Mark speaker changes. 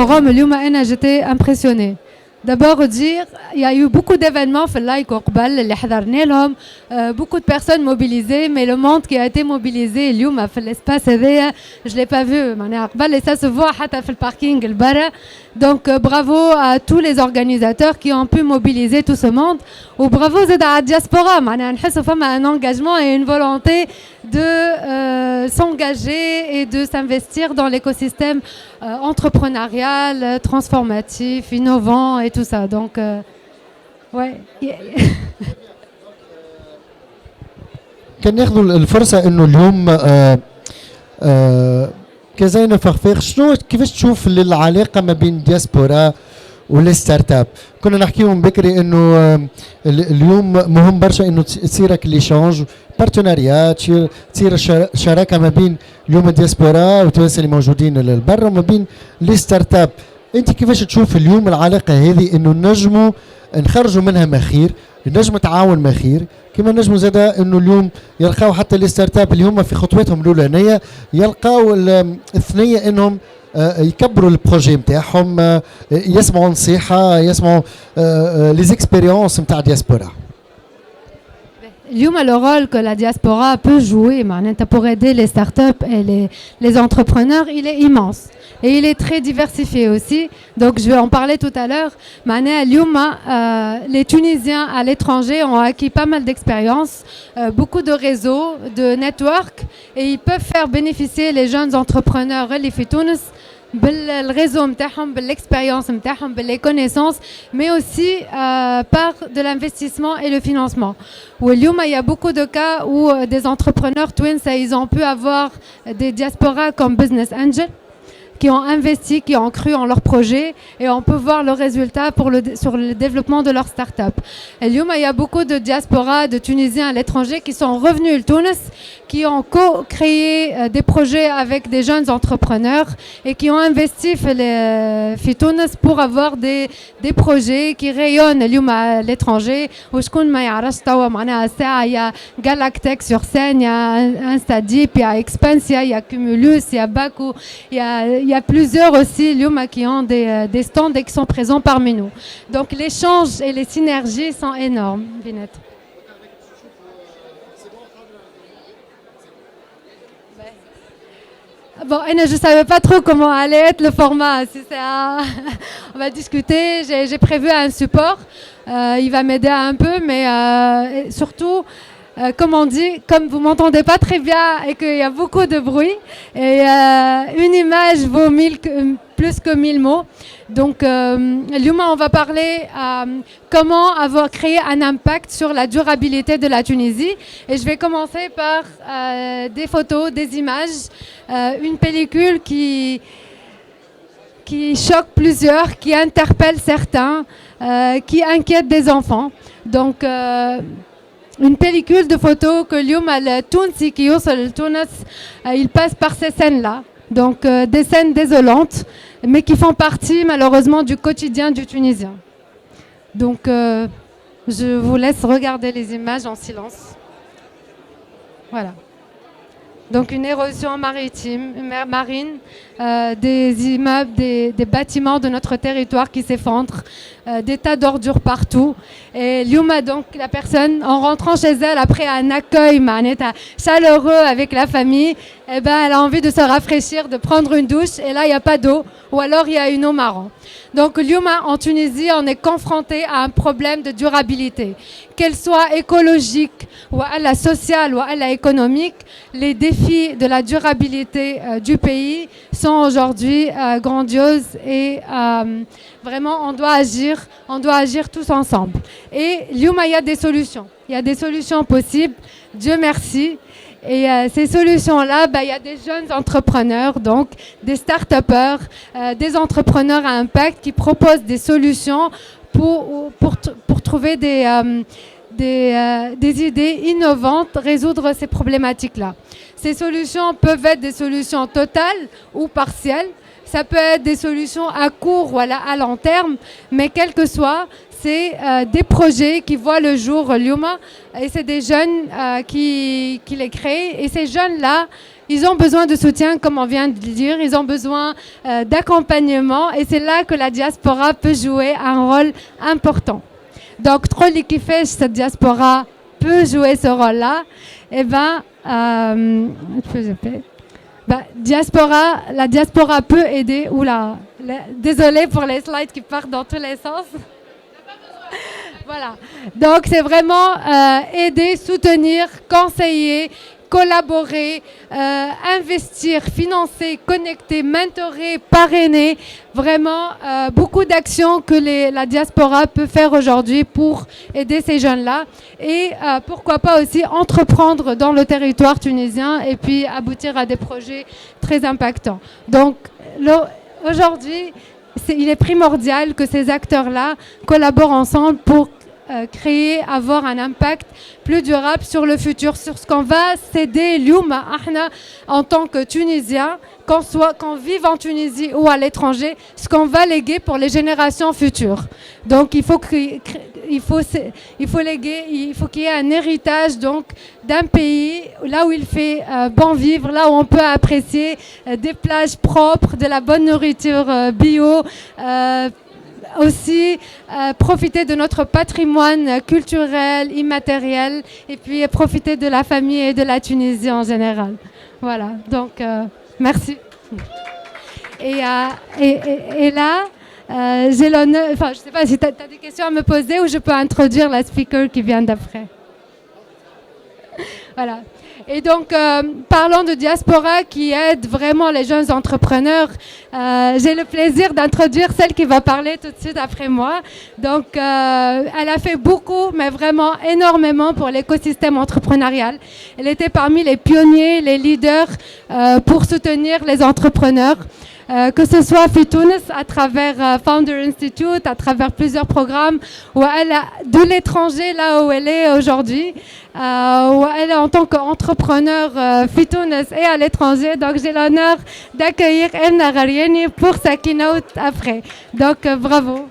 Speaker 1: forum, j'étais impressionnée. D'abord dire, il y a eu beaucoup d'événements beaucoup de personnes mobilisées, mais le monde qui a été mobilisé l'espace, je ne l'ai pas vu. Et ça se voit dans le parking. Donc bravo à tous les organisateurs qui ont pu mobiliser tout ce monde. Et bravo à la diaspora. Un engagement et une volonté de s'engager et de s'investir dans l'écosystème entrepreneurial, transformatif, innovant et tout ça. Donc, ouais.
Speaker 2: كان ناخذوا الفرصة إنه اليوم كزينة فخفاخ كيفاش تشوف العلاقة ما بين الدياسبورا والستارت اب؟ كنا نحكيو من بكري انه اليوم مهم برشا انه تصير ليشانج بارتناريات، تصير شراكه ما بين اليوم الدياسبورا والتوانسه اللي موجودين للبرا وما بين لي ستارت اب. انت كيفاش تشوف اليوم العلاقه هذه انه نجموا نخرجوا منها ما خير، نجموا تعاون ما خير، كما نجموا زادا انه اليوم يلقاو حتى لي ستارت اب اللي هم في خطوتهم الاولانيه يلقاو الثنيه انهم يكبروا البروجي نتاعهم، يسمعوا نصيحه، يسمعوا لي زيكسبيريونس نتاع الدياسبورا.
Speaker 1: Le rôle que la diaspora peut jouer pour aider les startups et les entrepreneurs, il est immense. Et il est très diversifié aussi. Donc, je vais en parler tout à l'heure. Les Tunisiens à l'étranger ont acquis pas mal d'expérience, beaucoup de réseaux, de networks, et ils peuvent faire bénéficier les jeunes entrepreneurs reliés Tunis بالريزو نتاعهم بالاكسبيريونس نتاعهم باللي connaissances mais aussi par de l'investissement et le financement. واليوم il y a beaucoup de cas où des entrepreneurs twins ils ont pu avoir des diasporas comme business angels qui ont investi, qui ont cru en leur projet et on peut voir le résultat sur le développement de leur start-up. Et il y a beaucoup de diaspora, de Tunisiens à l'étranger qui sont revenus à Tunis, qui ont co-créé des projets avec des jeunes entrepreneurs et qui ont investi à Tunis pour avoir des projets qui rayonnent à l'étranger. Il y a Galactech sur scène, il y a Instadeep, il y a Expansia, il y a Cumulus, il y a Baku, il y a plusieurs aussi qui ont des stands et qui sont présents parmi nous. Donc l'échange et les synergies sont énormes. Binette. Bon, je ne savais pas trop comment allait être le format. Si on va discuter. J'ai prévu un support. Il va m'aider un peu, mais surtout... comme on dit, comme vous m'entendez pas très bien et qu'il y a beaucoup de bruit, et une image vaut plus que 1000 mots. Donc, on va parler comment avoir créé un impact sur la durabilité de la Tunisie. Et je vais commencer par des photos, des images, une pellicule qui choque plusieurs, qui interpelle certains, qui inquiète des enfants. Donc, une pellicule de photos que اليوم التونسي qui يوصل لتونس il passe par ces scènes-là. Donc des scènes désolantes, mais qui font partie malheureusement du quotidien du Tunisien. Donc je vous laisse regarder les images en silence. Voilà. Donc une érosion marine, des immeubles, des bâtiments de notre territoire qui s'effondrent, des tas d'ordures partout. Et Lyouma, donc la personne, en rentrant chez elle après un accueil chaleureux avec la famille, elle a envie de se rafraîchir, de prendre une douche, et là il n'y a pas d'eau, ou alors il y a une eau marron. Donc Lyouma, en Tunisie, on est confronté à un problème de durabilité, qu'elle soit écologique, ou à la sociale, ou à la économique. Les défis de la durabilité du pays sont aujourd'hui grandioses et vraiment on doit agir tous ensemble. Et Lyouma, il y a des solutions. Il y a des solutions possibles, Dieu merci. Et ces solutions-là, il y a des jeunes entrepreneurs, donc des start-upers, des entrepreneurs à impact qui proposent des solutions pour trouver des idées innovantes, résoudre ces problématiques-là. Ces solutions peuvent être des solutions totales ou partielles. Ça peut être des solutions à court ou à long terme, mais quel que soit, c'est des projets qui voient le jour Lyuma, et c'est des jeunes qui les créent. Et ces jeunes-là, ils ont besoin de soutien, comme on vient de le dire, ils ont besoin d'accompagnement, et c'est là que la diaspora peut jouer un rôle important. Donc, Trolli qui fait cette diaspora peut jouer ce rôle-là. Eh ben, la diaspora peut aider. Désolée pour les slides qui partent dans tous les sens. Voilà. Donc, c'est vraiment aider, soutenir, conseiller, collaborer, investir, financer, connecter, mentorer, parrainer. Vraiment, beaucoup d'actions que la diaspora peut faire aujourd'hui pour aider ces jeunes-là. Et pourquoi pas aussi entreprendre dans le territoire tunisien et puis aboutir à des projets très impactants. Donc, aujourd'hui, il est primordial que ces acteurs-là collaborent ensemble pour créer, avoir un impact plus durable sur le futur, sur ce qu'on va céder Lyouma, en tant que Tunisiens, qu'on vive en Tunisie ou à l'étranger, ce qu'on va léguer pour les générations futures. Donc il faut léguer, il faut qu'il y ait un héritage donc d'un pays là où il fait bon vivre, là où on peut apprécier des plages propres, de la bonne nourriture bio. Aussi profiter de notre patrimoine culturel, immatériel, et puis profiter de la famille et de la Tunisie en général. Voilà, donc merci. Et là, j'ai l'honneur, je ne sais pas si tu as des questions à me poser ou je peux introduire la speaker qui vient d'après. Voilà. Et donc, parlons de diaspora qui aide vraiment les jeunes entrepreneurs. J'ai le plaisir d'introduire celle qui va parler tout de suite après moi. Donc, elle a fait beaucoup, mais vraiment énormément pour l'écosystème entrepreneurial. Elle était parmi les pionniers, les leaders pour soutenir les entrepreneurs. Que ce soit Fitounes à travers Founder Institute, à travers plusieurs programmes, où elle a de l'étranger là où elle est aujourd'hui, où elle est en tant qu'entrepreneur Fitounes et à l'étranger. Donc j'ai l'honneur d'accueillir Elna Ghariani pour sa keynote après. Donc bravo.